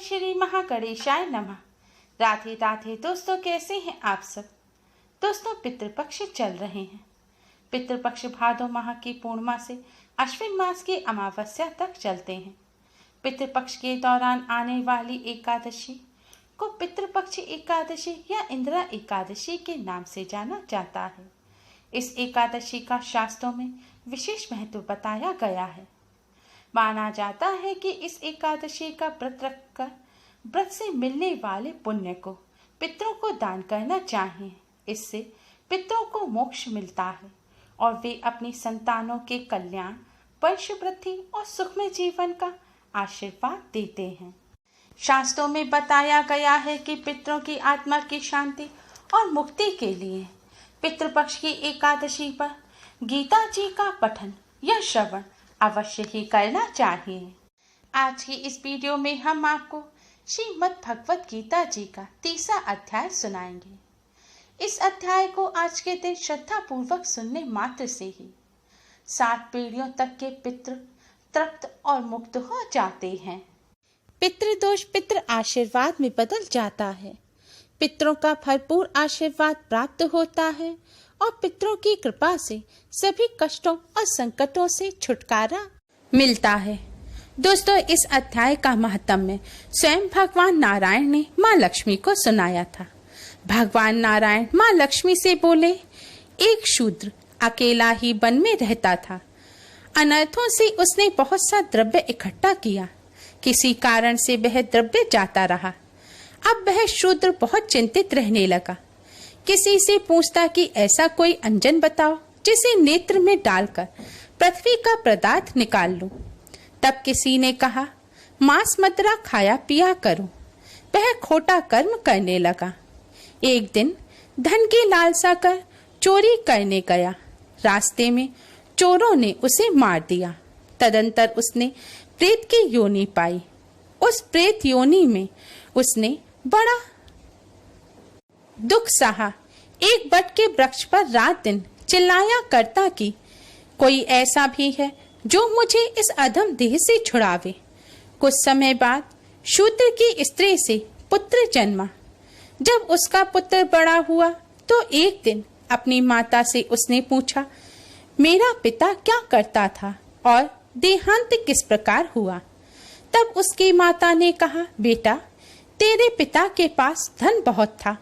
श्री महागणेशाय नमः। राधे राधे दोस्तों, कैसे हैं आप सब। दोस्तों, पितृपक्ष चल रहे हैं। पितृपक्ष भादो माह की पूर्णिमा से अश्विन मास की अमावस्या तक चलते हैं। पितृपक्ष के दौरान आने वाली एकादशी को पितृपक्ष एकादशी या इंदिरा एकादशी के नाम से जाना जाता है। इस एकादशी का शास्त्रों में विशेष महत्व बताया गया है। माना जाता है कि इस एकादशी का व्रत रखकर व्रत से मिलने वाले पुण्य को पितरों को दान करना चाहिए। इससे पितरों को मोक्ष मिलता है और वे अपनी संतानों के कल्याण, वंश वृद्धि और सुखमय जीवन का आशीर्वाद देते हैं। शास्त्रों में बताया गया है कि पितरों की आत्मा की शांति और मुक्ति के लिए पितृपक्ष की एकादशी पर गीता जी का पठन या श्रवण अवश्य ही करना चाहिए। आज की इस वीडियो में हम आपको श्रीमद् भगवत गीता जी का 30वां अध्याय सुनाएंगे। इस अध्याय को आज के दिन श्रद्धा पूर्वक सुनने मात्र से ही 7 पीढ़ियों तक के पितृ तृप्त और मुक्त हो जाते हैं। पितृदोष पितृ आशीर्वाद में बदल जाता है। पितरों का भरपूर आशीर्वाद प्राप्त होता है और पितरों की कृपा से सभी कष्टों और संकटों से छुटकारा मिलता है। दोस्तों, इस अध्याय का महात्म्य स्वयं भगवान नारायण ने माँ लक्ष्मी को सुनाया था। भगवान नारायण माँ लक्ष्मी से बोले, एक शूद्र अकेला ही वन में रहता था। अनर्थों से उसने बहुत सा द्रव्य इकट्ठा किया। किसी कारण से वह द्रव्य जाता रहा। अब वह शूद्र बहुत चिंतित रहने लगा। किसी से पूछता कि ऐसा कोई अंजन बताओ जिसे नेत्र में डालकर पृथ्वी का पदार्थ निकाल लूं। तब किसी ने कहा, मांस मदिरा खाया पिया करो। वह खोटा कर्म करने लगा। एक दिन धन की लालसा कर चोरी करने गया। रास्ते में चोरों ने उसे मार दिया। तदंतर उसने प्रेत की योनि पाई। उस प्रेत योनि में उसने बड़ा दुख सहा। एक बट के वृक्ष पर रात दिन चिल्लाया करता कि कोई ऐसा भी है जो मुझे इस अधम देह से छुड़ावे। कुछ समय बाद शूद्र की स्त्री से पुत्र जन्मा। जब उसका पुत्र बड़ा हुआ तो एक दिन अपनी माता से उसने पूछा, मेरा पिता क्या करता था और देहांत किस प्रकार हुआ। तब उसकी माता ने कहा, बेटा, तेरे पिता के पास धन बहुत था।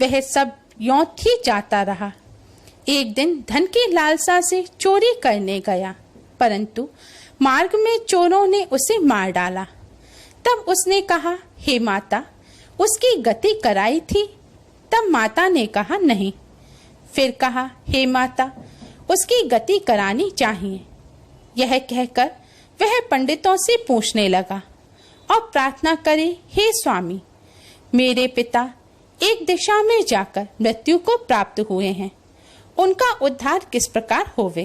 वह सब यों ही जाता रहा। एक दिन धन की लालसा से चोरी करने गया, परंतु मार्ग में चोरों ने उसे मार डाला। तब उसने कहा, हे माता, उसकी गति कराई थी। तब माता ने कहा, नहीं। फिर कहा, हे माता, उसकी गति करानी चाहिए। यह कहकर वह पंडितों से पूछने लगा और प्रार्थना करे, हे स्वामी, मेरे पिता एक दिशा में जाकर मृत्यु को प्राप्त हुए हैं, उनका उद्धार किस प्रकार होवे।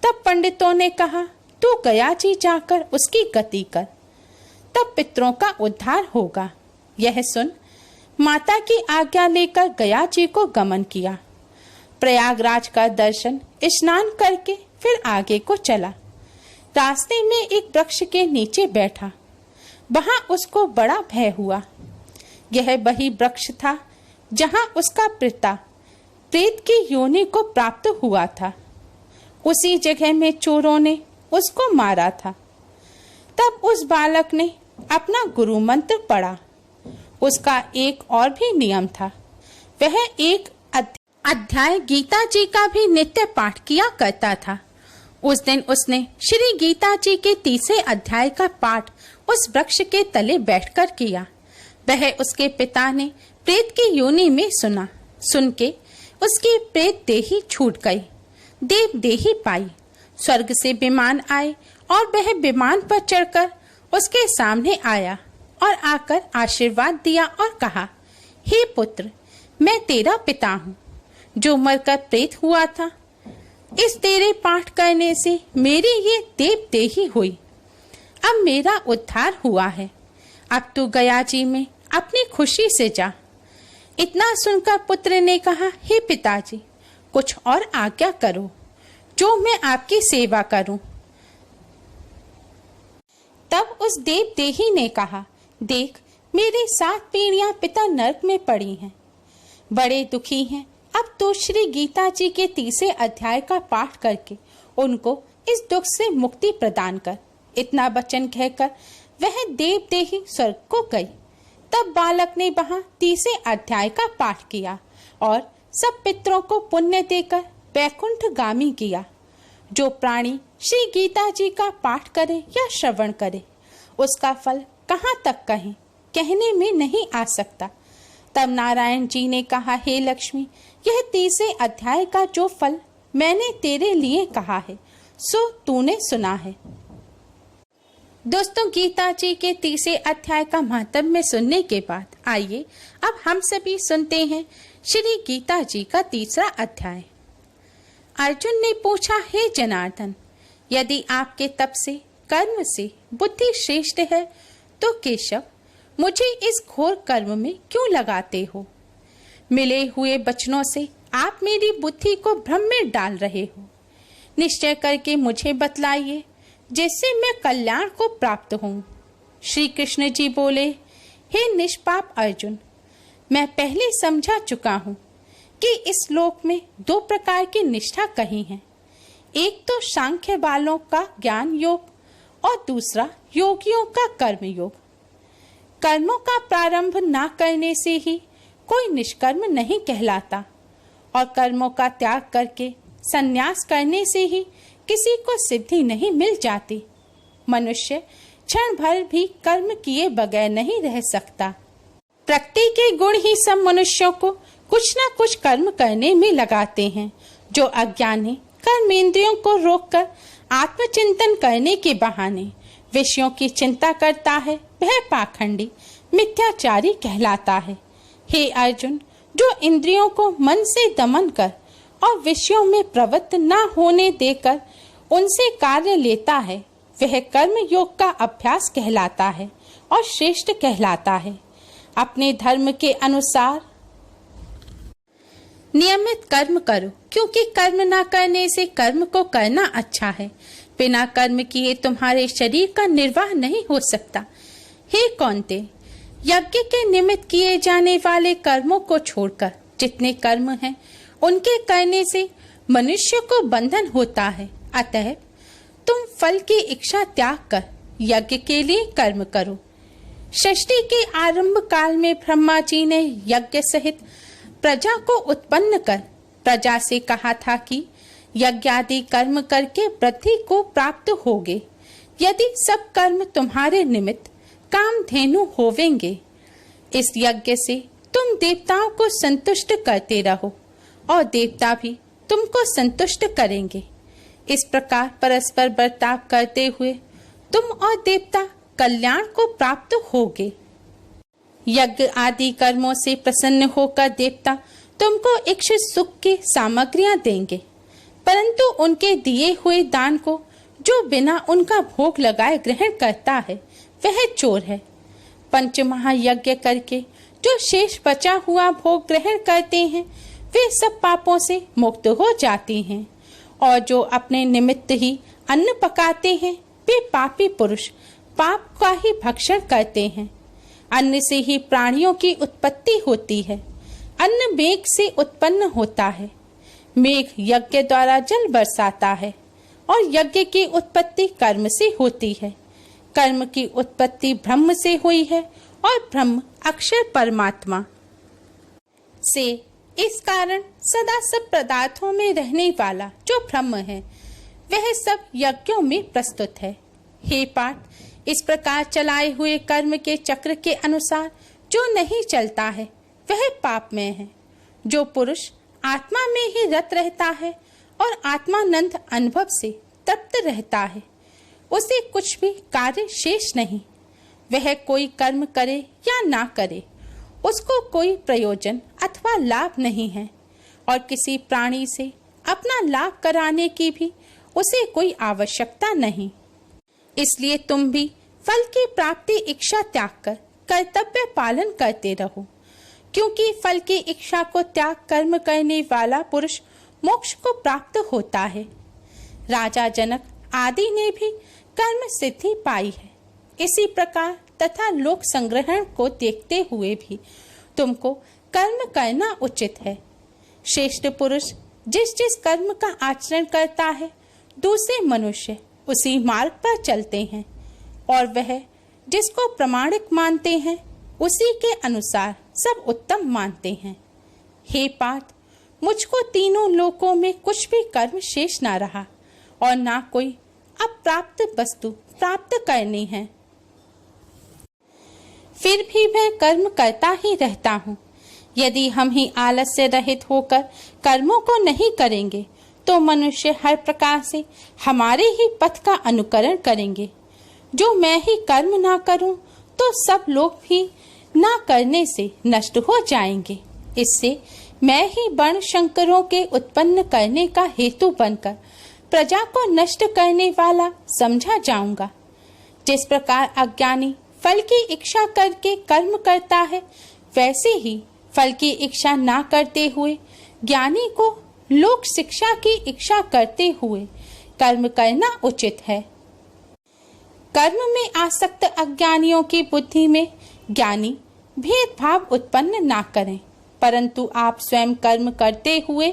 तब पंडितों ने कहा, तू गया जी जाकर उसकी गति कर, तब पितरों का उद्धार होगा। यह सुन माता की आज्ञा लेकर गया जी को गमन किया। प्रयागराज का दर्शन स्नान करके फिर आगे को चला। रास्ते में एक वृक्ष के नीचे बैठा। वहां उसको बड़ा भय हुआ। यह वही वृक्ष था जहां उसका पिता प्रेत की योनि को प्राप्त हुआ था। उसी जगह में चोरों ने उसको मारा था। तब उस बालक ने अपना गुरु मंत्र पढ़ा। उसका एक और भी नियम था। वह एक अध्याय गीता जी का भी नित्य पाठ किया करता था। उस दिन उसने श्री गीता जी के 30वें अध्याय का पाठ उस वृक्ष के तले बैठकर किया। वह उसके पिता ने प्रेत की योनि में सुना। सुन के उसकी प्रेत देही छूट गई, देव देही पाई। स्वर्ग से विमान आए और वह विमान पर चढ़कर उसके सामने आया और आकर आशीर्वाद दिया और कहा, हे पुत्र, मैं तेरा पिता हूँ जो मरकर प्रेत हुआ था। इस तेरे पाठ करने से मेरी ये देव देही हुई। अब मेरा उद्धार हुआ है। अब तू गया जी में अपनी खुशी से जा। इतना सुनकर पुत्र ने कहा, हे पिताजी, कुछ और आज्ञा करो जो मैं आपकी सेवा करूं। तब उस देव देही ने कहा, देख, मेरी 7 पीढ़ियां पिता नरक में पड़ी हैं, बड़े दुखी हैं। अब तो श्री गीता जी के 30 अध्याय का पाठ करके उनको इस दुख से मुक्ति प्रदान कर। इतना वचन कहकर वह देवदेही स्वर्ग को गई। तब बालक ने वहां 30 अध्याय का पाठ किया और सब पितरों को पुण्य देकर वैकुंठ गामी किया। जो प्राणी श्री गीता जी का पाठ करे या श्रवण करे, उसका फल कहाँ तक कहें, कहने में नहीं आ सकता। तब नारायण जी ने कहा, हे लक्ष्मी, यह 30 अध्याय का जो फल मैंने तेरे लिए कहा है सो तूने सुना है। दोस्तों, गीता जी के 30 अध्याय का महात्म्य सुनने के बाद आइए अब हम सभी सुनते हैं श्री गीता जी का 3रा अध्याय। अर्जुन ने पूछा, हे जनार्दन, यदि आपके तप से, कर्म से बुद्धि श्रेष्ठ है तो केशव मुझे इस घोर कर्म में क्यों लगाते हो? मिले हुए वचनों से आप मेरी बुद्धि को भ्रम में डाल रहे हो। निश्चय करके मुझे बतलाइए जिससे मैं कल्याण को प्राप्त हूँ। श्री कृष्ण जी बोले, हे निष्पाप अर्जुन, मैं पहले समझा चुका हूँ कि इस लोक में 2 प्रकार की निष्ठा कही है। एक तो सांख्य वालों का ज्ञान योग और दूसरा योगियों का कर्म योग। कर्मों का प्रारंभ ना करने से ही कोई निष्कर्म नहीं कहलाता और कर्मों का त्याग करके संन्यास करने से ही किसी को सिद्धि नहीं मिल जाती। मनुष्य क्षण भर भी कर्म किए बगैर नहीं रह सकता। प्रकृति के गुण ही सब मनुष्यों को कुछ न कुछ कर्म करने में लगाते हैं। जो अज्ञानी कर्मेंद्रियों को रोककर आत्मचिंतन करने के बहाने विषयों की चिंता करता है, वह पाखंडी मिथ्याचारी कहलाता है। हे अर्जुन, जो इंद्रियों को मन से दमन कर और विषयों में प्रवृत्त न होने देकर उनसे कार्य लेता है, वह कर्म योग का अभ्यास कहलाता है और श्रेष्ठ कहलाता है। अपने धर्म के अनुसार नियमित कर्म करो, क्योंकि कर्म ना करने से कर्म को करना अच्छा है। बिना कर्म किए तुम्हारे शरीर का निर्वाह नहीं हो सकता। हे कौन्तेय, यज्ञ के निमित्त किए जाने वाले कर्मों को छोड़कर जितने कर्म हैं, उनके करने से मनुष्य को बंधन होता है। अतः तुम फल की इच्छा त्याग कर यज्ञ के लिए कर्म करो। सृष्टि के आरंभ काल में ब्रह्मा जी ने यज्ञ सहित प्रजा को उत्पन्न कर प्रजा से कहा था कि यज्ञ आदि कर्म करके वृद्धि को प्राप्त होगे। यदि सब कर्म तुम्हारे निमित्त कामधेनु होवेंगे, इस यज्ञ से तुम देवताओं को संतुष्ट करते रहो और देवता भी तुमको संतुष्ट करेंगे। इस प्रकार परस्पर बर्ताव करते हुए तुम और देवता कल्याण को प्राप्त होगे। यज्ञ आदि कर्मों से प्रसन्न होकर देवता तुमको इच्छित सुख की सामग्रियां देंगे, परंतु उनके दिए हुए दान को जो बिना उनका भोग लगाए ग्रहण करता है, वह चोर है। पंच महायज्ञ करके जो शेष बचा हुआ भोग ग्रहण करते हैं, वे सब पापों से मुक्त हो जाते हैं। और जो अपने निमित्त ही अन्न पकाते हैं, वे पापी पुरुष पाप का ही भक्षण करते हैं। अन्न से ही प्राणियों की उत्पत्ति होती है। अन्न मेघ से उत्पन्न होता है। मेघ यज्ञ द्वारा जल बरसाता है और यज्ञ की उत्पत्ति कर्म से होती है। कर्म की उत्पत्ति ब्रह्म से हुई है और ब्रह्म अक्षर परमात्मा से। इस कारण सदा सब पदार्थों में रहने वाला जो ब्रह्म है, वह सब यज्ञों में प्रस्तुत है। हे पार्थ, इस प्रकार चलाए हुए कर्म के चक्र के अनुसार जो नहीं चलता है, वह पापमय है। जो पुरुष आत्मा में ही रत रहता है और आत्मानंद अनुभव से तृप्त रहता है, उसे कुछ भी कार्य शेष नहीं। वह कोई कर्म करे या ना करे, उसको कोई प्रयोजन अथवा लाभ नहीं है और किसी प्राणी से अपना लाभ कराने की भी उसे कोई आवश्यकता नहीं। इसलिए तुम भी फल की प्राप्ति इच्छा त्याग कर कर्तव्य पालन करते रहो, क्योंकि फल की इच्छा को त्याग कर्म करने वाला पुरुष मोक्ष को प्राप्त होता है। राजा जनक आदि ने भी कर्म सिद्धि पाई है। इसी प्रकार तथा लोक संग्रहण को देखते हुए भी तुमको कर्म करना उचित है। श्रेष्ठ पुरुष जिस जिस कर्म का आचरण करता है, दूसरे मनुष्य उसी मार्ग पर चलते हैं और वह जिसको प्रमाणिक मानते हैं उसी के अनुसार सब उत्तम मानते हैं। हे पार्थ, मुझको तीनों लोकों में कुछ भी कर्म शेष ना रहा और ना कोई अप्राप्त वस्तु प्राप्त करनी है। फिर भी मैं कर्म करता ही रहता हूँ। यदि हम ही आलस्य रहित होकर कर्मों को नहीं करेंगे तो मनुष्य हर प्रकार से हमारे ही पथ का अनुकरण करेंगे। जो मैं ही कर्म ना करूं तो सब लोग भी ना करने से नष्ट हो जाएंगे। इससे मैं ही वर्ण शंकरों के उत्पन्न करने का हेतु बनकर प्रजा को नष्ट करने वाला समझा जाऊंगा। जिस प्रकार अज्ञानी फल की इच्छा करके कर्म करता है, वैसे ही फल की इच्छा ना करते हुए ज्ञानी को लोक शिक्षा की इच्छा करते हुए कर्म करना उचित है। कर्म में आसक्त अज्ञानियों की बुद्धि में ज्ञानी भेदभाव उत्पन्न ना करें, परंतु आप स्वयं कर्म करते हुए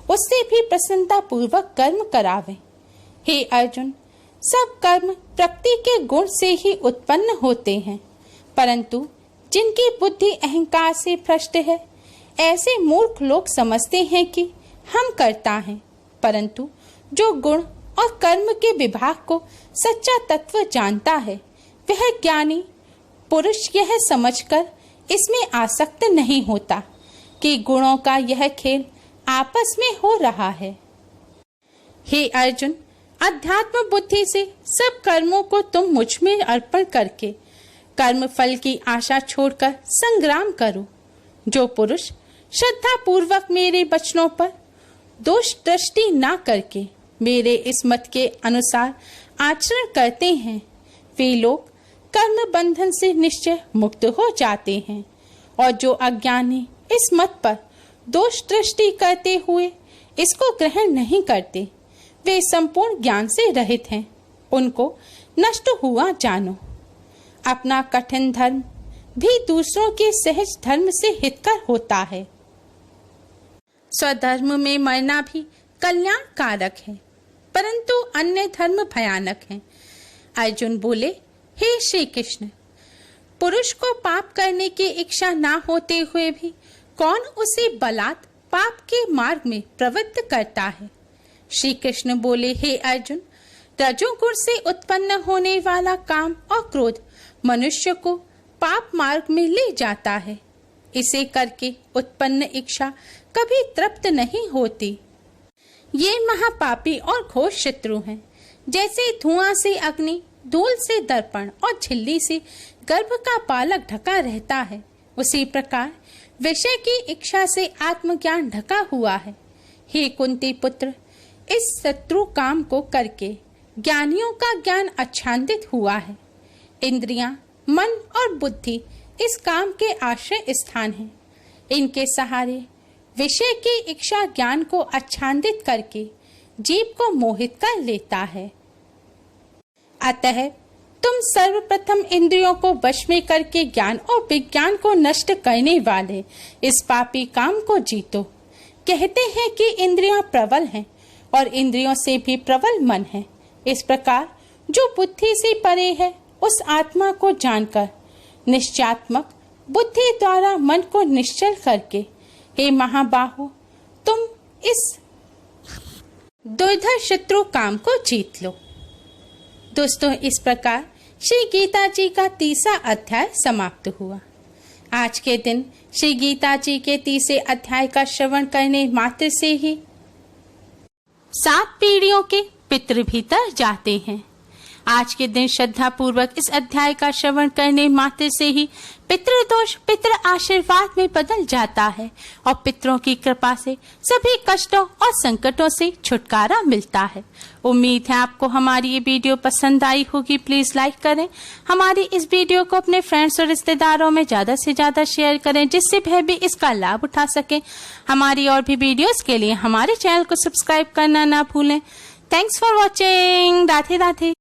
उससे भी प्रसन्नता पूर्वक कर्म करावें। हे अर्जुन, सब कर्म प्रकृति के गुण से ही उत्पन्न होते हैं, परंतु जिनकी बुद्धि अहंकार से भ्रष्ट है, ऐसे मूर्ख लोग समझते हैं कि हम करता हैं, परंतु जो गुण और कर्म के विभाग को सच्चा तत्व जानता है, वह ज्ञानी पुरुष यह समझकर इसमें आसक्त नहीं होता कि गुणों का यह खेल आपस में हो रहा है। हे अर्जुन, अध्यात्म बुद्धि से सब कर्मों को तुम मुझ में अर्पण करके कर्म फल की आशा छोड़कर संग्राम करो। जो पुरुष श्रद्धा पूर्वक मेरे वचनों पर दोष दृष्टि ना करके मेरे इस मत के अनुसार आचरण करते हैं, वे लोग कर्म बंधन से निश्चय मुक्त हो जाते हैं। और जो अज्ञानी इस मत पर दोष दृष्टि करते हुए इसको ग्रहण नहीं करते, वे संपूर्ण ज्ञान से रहित हैं। उनको नष्ट हुआ जानो। अपना कठिन धर्म भी दूसरों के सहज धर्म से हितकर होता है। स्वधर्म में मरना भी कल्याणकारक है, परंतु अन्य धर्म भयानक है। अर्जुन बोले, हे श्री कृष्ण, पुरुष को पाप करने की इच्छा ना होते हुए भी कौन उसे बलात् पाप के मार्ग में प्रवृत्त करता है। श्री कृष्ण बोले, हे अर्जुन, रजोगुण से उत्पन्न होने वाला काम और क्रोध मनुष्य को पाप मार्ग में ले जाता है। इसे करके उत्पन्न इच्छा कभी तृप्त नहीं होती। ये महापापी और घोर शत्रु हैं। जैसे धुआं से अग्नि, धूल से दर्पण और झिल्ली से गर्भ का पालक ढका रहता है, उसी प्रकार विषय की इच्छा से आत्मज्ञान ढका हुआ है। हे कुंती पुत्र, इस शत्रु काम को करके ज्ञानियों का ज्ञान आच्छादित हुआ है। इंद्रियां, मन और बुद्धि इस काम के आश्रय स्थान हैं। इनके सहारे विषय की इच्छा ज्ञान को आच्छादित करके जीव को मोहित कर लेता है। अतः तुम सर्वप्रथम इंद्रियों को वश में करके ज्ञान और विज्ञान को नष्ट करने वाले इस पापी काम को जीतो। कहते हैं कि इंद्रियां प्रबल हैं और इंद्रियों से भी प्रबल मन है। इस प्रकार जो बुद्धि से परे है, उस आत्मा को जानकर निश्चयात्मक बुद्धि द्वारा मन को निश्चल करके, हे महाबाहो, तुम इस दुर्धर शत्रु काम को जीत लो। दोस्तों, इस प्रकार श्री गीता जी का 30वां अध्याय समाप्त हुआ। आज के दिन श्री गीता जी के 30वें अध्याय का श्रवण करने मात्र से ही 7 पीढ़ियों के पितृ भी तर जाते हैं। आज के दिन श्रद्धा पूर्वक इस अध्याय का श्रवण करने मात्र से ही पितृदोष पितृ आशीर्वाद में बदल जाता है और पितरों की कृपा से सभी कष्टों और संकटों से छुटकारा मिलता है। उम्मीद है आपको हमारी ये वीडियो पसंद आई होगी। प्लीज लाइक करें। हमारी इस वीडियो को अपने फ्रेंड्स और रिश्तेदारों में ज्यादा से ज्यादा शेयर करें, जिससे वह भी इसका लाभ उठा सके। हमारी और भी वीडियोस के लिए हमारे चैनल को सब्सक्राइब करना ना भूलें। Thanks for watching. Radhe Radhe.